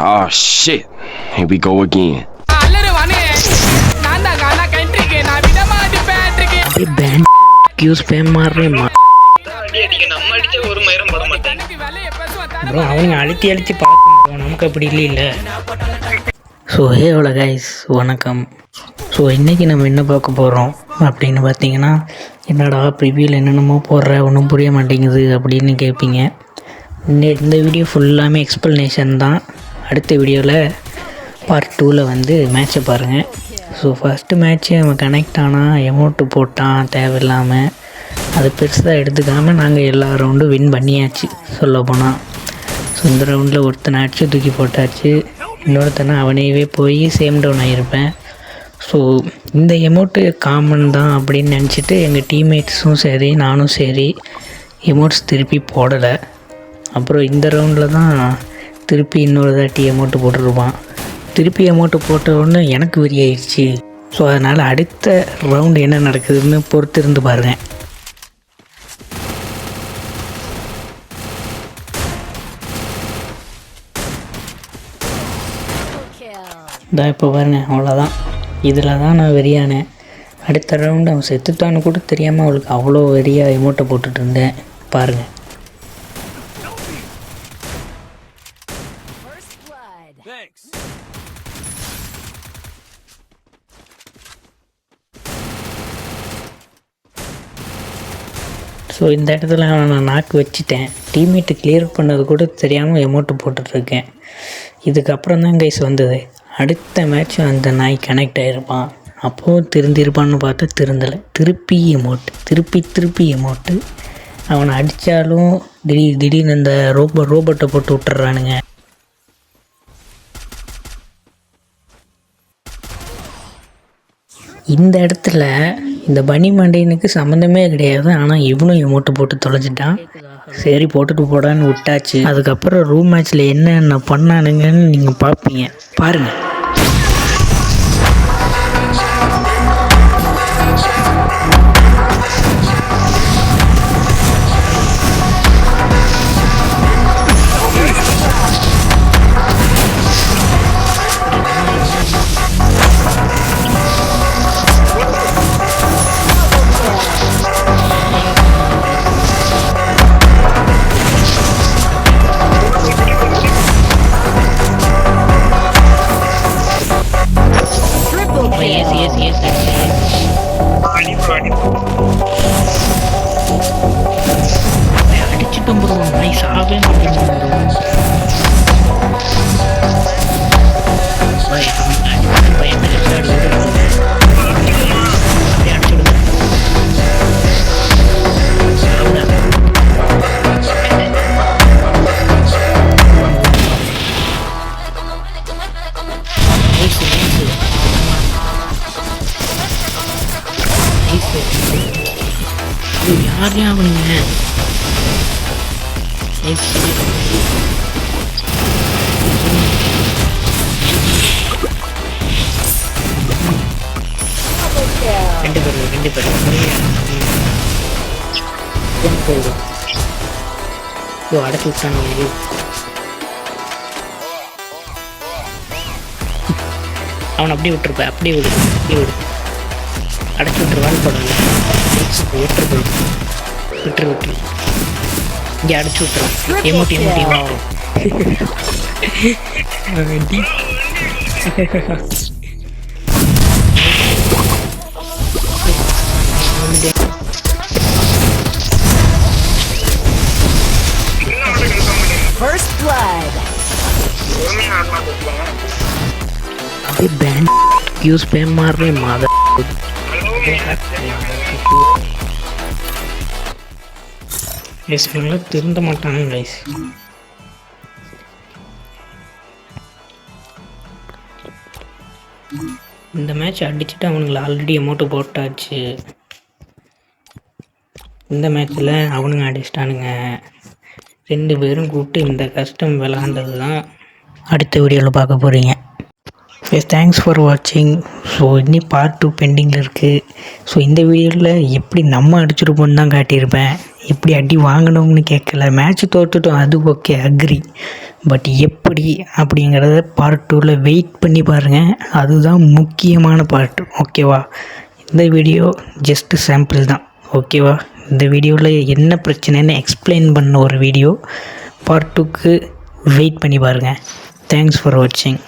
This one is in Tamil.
Oh shit. Here we go again. Band क्यों स्पैम मार रहे हैं ப்ரோ அவங்க அழுத்தி அழுத்தி பழக்கம் ப்ரோ நமக்கு அப்படி இல்லை. ஸோ ஹேவோட கைஸ் வணக்கம். ஸோ இன்றைக்கி நம்ம என்ன பார்க்க போகிறோம் அப்படின்னு பார்த்தீங்கன்னா, என்னடா ப்ரிவியூவில் என்னென்னமோ போடுற ஒன்றும் புரிய மாட்டேங்குது அப்படின்னு கேட்பீங்க. இந்த வீடியோ ஃபுல்லாமே எக்ஸ்ப்ளனேஷன் தான். அடுத்த வீடியோவில் பார்ட் 2ல் வந்து மேட்ச்சை பாருங்கள். ஸோ ஃபஸ்ட்டு மேட்ச்சு அவன் கனெக்ட் ஆனால் எமௌண்ட்டு போட்டான் தேவையில்லாமல். அது பெருசாக எடுத்துக்காமல் நாங்கள் எல்லா ரவுண்டும் வின் பண்ணியாச்சு சொல்லப்போனால். ஸோ இந்த ரவுண்டில் ஒருத்தனை அடிச்சு தூக்கி போட்டாச்சு, இன்னொருத்தனை அவனையவே போய் சேம் டவுன் ஆகியிருப்பேன். ஸோ இந்த எமௌண்ட்டு காமன் தான் அப்படின்னு நினச்சிட்டு எங்கள் டீம்மேட்ஸும் சரி நானும் சரி எமௌண்ட்ஸ் திருப்பி போடலை. அப்புறம் இந்த ரவுண்டில் தான் திருப்பி இன்னொரு தாட்டி எமௌண்ட்டு போட்டுருப்பான். திருப்பி அமௌண்ட்டு போட்ட உடனே எனக்கு வெறியாயிடுச்சு. ஸோ அதனால் அடுத்த ரவுண்டு என்ன நடக்குதுன்னு பொறுத்து இருந்து பாருங்கள். இதான் இப்போ பாருங்கள், அவ்வளோதான். இதில் தான் நான் வெறியானேன். அடுத்த ரவுண்டு அவன் செத்துட்டான்னு கூட தெரியாமல் அவளுக்கு அவ்வளோ வெறியாக எமௌண்ட்டை போட்டுட்டு இருந்தேன் பாருங்கள். ஸோ இந்த இடத்துல நான் நாக்கு வச்சுட்டேன். டீம்மேட்டு கிளியர் பண்ணது கூட தெரியாமல் எமௌண்ட்டு போட்டுட்ருக்கேன். இதுக்கப்புறம் தான் கைஸ் வந்தது. அடுத்த மேட்ச் அந்த நாய் கனெக்ட் ஆகிருப்பான். அப்போது திருந்திருப்பான்னு பார்த்தா திருந்தலை. திருப்பி எமௌண்ட்டு அவனை அடித்தாலும் திடீர்னு இந்த ரோபோட்டை போட்டு விட்டுறானுங்க. இந்த இடத்துல இந்த பனி மண்டையனுக்கு சம்மந்தமே கிடையாது. ஆனால் இவனும் எமௌண்ட்டு போட்டு தொலைச்சிட்டான். சரி போட்டுட்டு போடான்னு விட்டாச்சு. அதுக்கப்புறம் ரூம் மேட்ச்சில் என்னென்ன பண்ணானுங்கன்னு நீங்கள் பார்ப்பீங்க பாருங்கள். அடிச்சுட்டும் ப்ரோ, நைஸ் ஆகவே மாட்டேன். யாரையா அவனுங்க ரெண்டு பேர் அடைச்சி விட்டானுங்க. அவன் அப்படியே விட்டுருப்ப, அப்படியே விடு அடைச்சி விட்டுருவான்னு போடல. விட்டுரு இங்கே அடிச்சு விட்டுருவோம். எமோட்டி வரும். अबे बैंड क्यों स्पैम मार रहे मादर. இவங்களாம் திருந்த மாட்டாங்க கைஸ். இந்த மேட்ச் அடிச்சுட்டு அவனுங்களை ஆல்ரெடி அமௌண்ட்டு போட்டாச்சு. இந்த மேட்ச்சில் அவனுங்க அடிச்சிட்டானுங்க. 2 பேரும் கூப்பிட்டு இந்த கஷ்டம் விளாண்டது தான் அடுத்த வீடியோவில் பார்க்க போகிறீங்க. தேங்க்ஸ் ஃபார் வாட்சிங். ஸோ இன்னி பார்ட் 2 பெண்டிங்கில் இருக்குது. ஸோ இந்த வீடியோவில் எப்படி நம்ம அடிச்சிருப்போன்னு தான் காட்டியிருப்பேன். எப்படி அடி வாங்கினோம்னு கேட்கல. மேட்ச் தோற்றுட்டோம், அது ஓகே அக்ரி. பட் எப்படி அப்படிங்கிறத பார்ட் 2ல் வெயிட் பண்ணி பாருங்கள். அதுதான் முக்கியமான பார்ட். ஓகேவா? இந்த வீடியோ ஜஸ்ட்டு சாம்பிள் தான். ஓகேவா? இந்த வீடியோவில் என்ன பிரச்சனைன்னு எக்ஸ்பிளைன் பண்ண ஒரு வீடியோ. பார்ட் 2க்கு வெயிட் பண்ணி பாருங்கள். தேங்க்ஸ் ஃபார் வாட்சிங்.